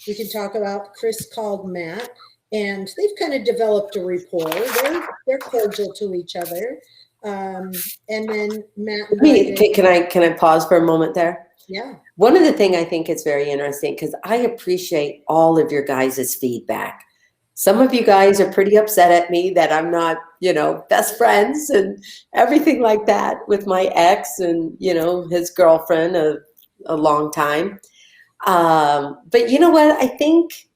We can talk about Chris called Matt, and they've kind of developed a rapport. They're cordial to each other. And then Matt invited. Can I pause for a moment there? Yeah. One of the things I think is very interesting, because I appreciate all of your guys' feedback. Some of you guys are pretty upset at me that I'm not, best friends and everything like that with my ex and, his girlfriend of a long time. But you know what? I think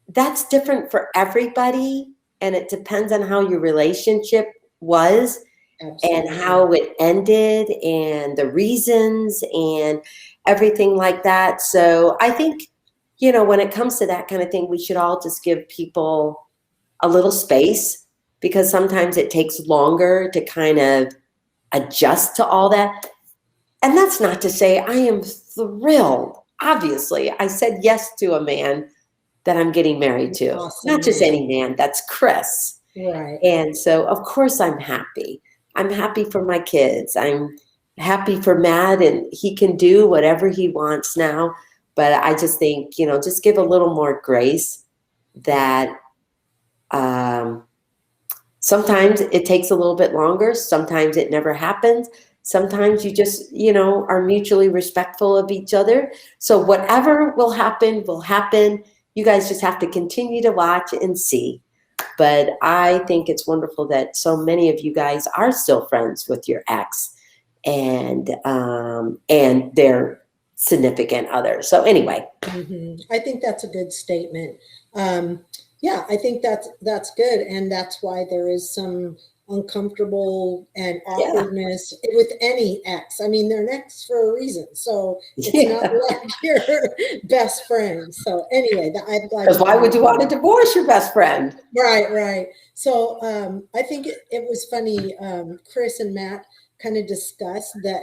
that's different for everybody, and it depends on how your relationship was. Absolutely. And how it ended and the reasons and everything like that. So I think, when it comes to that kind of thing, we should all just give people a little space, because sometimes it takes longer to kind of adjust to all that. And that's not to say I am thrilled. Obviously, I said yes to a man that I'm getting married to. Awesome. Not just any man, that's Chris. Right. And so, of course, I'm happy. I'm happy for my kids. I'm happy for Matt, and he can do whatever he wants now. But I just think, just give a little more grace that sometimes it takes a little bit longer. Sometimes it never happens. Sometimes you just, are mutually respectful of each other. So whatever will happen, will happen. You guys just have to continue to watch and see. But I think it's wonderful that so many of you guys are still friends with your ex and their significant other. So anyway. I think that's a good statement. Yeah, I think that's good. And that's why there is some uncomfortable and awkwardness with any ex. I mean, they're an ex for a reason. So it's not like your best friend. So anyway, I'm glad. Because why would you want to divorce your best friend? Right. So I think it was funny. Chris and Matt kind of discussed that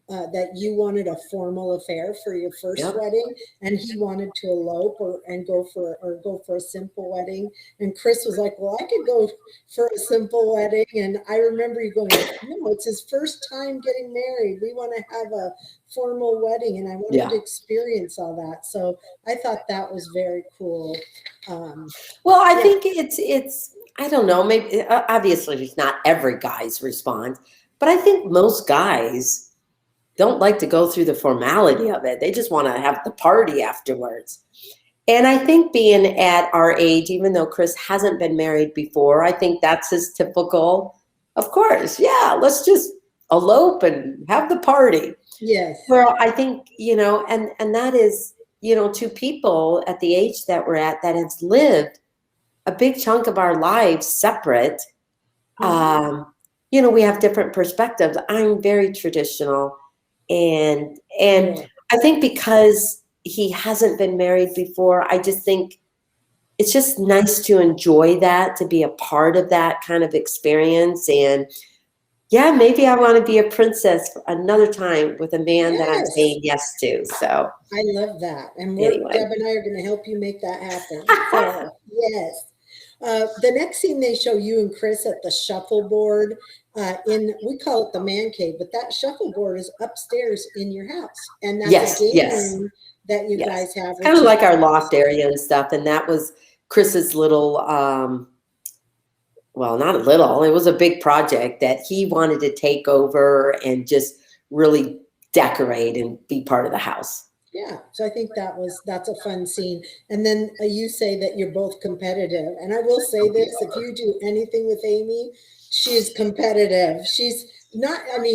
that you wanted a formal affair for your first wedding, and he wanted to elope or go for a simple wedding. And Chris was like, "Well, I could go for a simple wedding." And I remember you going, "No, it's his first time getting married. We want to have a formal wedding, and I wanted to experience all that." So I thought that was very cool. Well, I think it's I don't know, maybe obviously it's not every guy's response. But I think most guys don't like to go through the formality of it. They just want to have the party afterwards. And I think being at our age, even though Chris hasn't been married before, I think that's his typical, of course, let's just elope and have the party. Yes. Well, I think, and that is, to people at the age that we're at that has lived a big chunk of our lives separate. We have different perspectives. I'm very traditional, and I think because he hasn't been married before, I just think it's just nice to enjoy that, to be a part of that kind of experience. And maybe I want to be a princess another time with a man that I'm saying yes to. So I love that, and Deb and I are going to help you make that happen. So, yes. The next scene they show you and Chris at the shuffleboard we call it the man cave, but that shuffleboard is upstairs in your house. And that's a game room that you guys have. Kind of like our loft area and stuff. And that was Chris's little, well, not a little, it was a big project that he wanted to take over and just really decorate and be part of the house. Yeah, so I think that's a fun scene. And then you say that you're both competitive. And I will say this, if you do anything with Amy, she is competitive. She's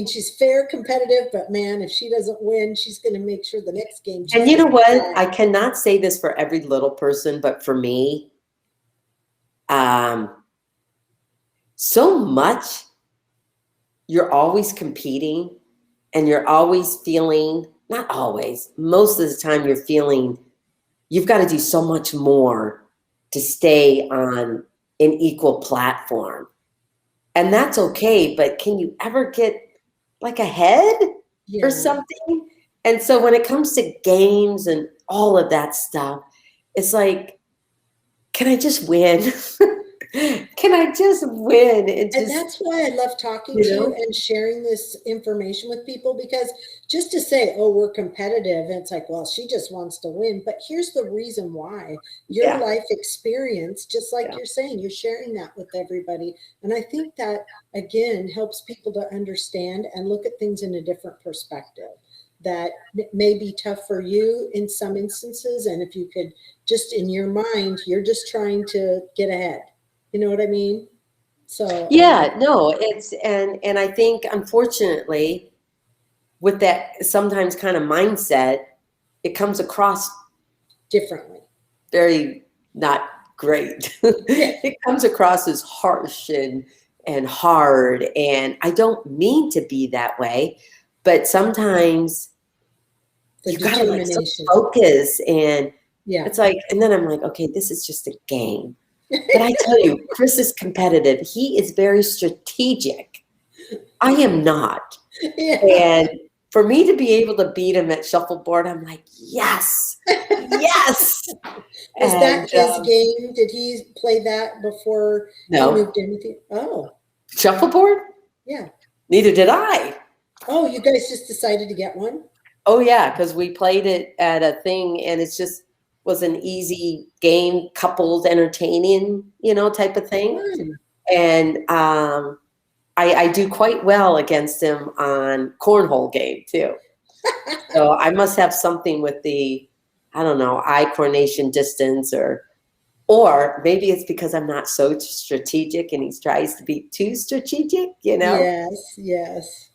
she's fair competitive, but man, if she doesn't win, she's going to make sure the next game. And you know what? I cannot say this for every little person, but for me, so much, you're always competing and you're always feeling, not always, most of the time you're feeling you've got to do so much more to stay on an equal platform. And that's okay, but can you ever get like ahead or something? And so when it comes to games and all of that stuff, it's like, can I just win? Can I just win and And just, that's why I love talking you to you know? and sharing this information with people, because just to say, oh, we're competitive, and it's like, well, she just wants to win. But here's the reason why. Your Yeah, life experience, just like yeah, you're saying, you're sharing that with everybody. And I think that, again, helps people to understand and look at things in a different perspective. That it may be tough for you in some instances. And if you could just in your mind, you're just trying to get ahead. You know what I mean? So yeah. No, it's and I think unfortunately with that sometimes kind of mindset, it comes across differently. very not great. Yeah, It comes across as harsh and hard, and I don't mean to be that way, but sometimes the you gotta like so determination. focus, and Yeah. it's like, and then I'm like, okay, this is just a game. But I tell you, Chris is competitive. He is very strategic. I am not. Yeah. And for me to be able to beat him at shuffleboard, I'm like, yes, yes. Was that And his game? Did he play that before he no, moved in with you? Oh, shuffleboard? yeah. Neither did I. Oh, you guys just decided to get one? Oh yeah, because we played it at a thing, and it's just was an easy game, couples entertaining, type of thing. Fun. And I do quite well against him on cornhole game too. So I must have something with the, I don't know, eye coordination distance, or maybe it's because I'm not so strategic and he tries to be too strategic. Yes, yes.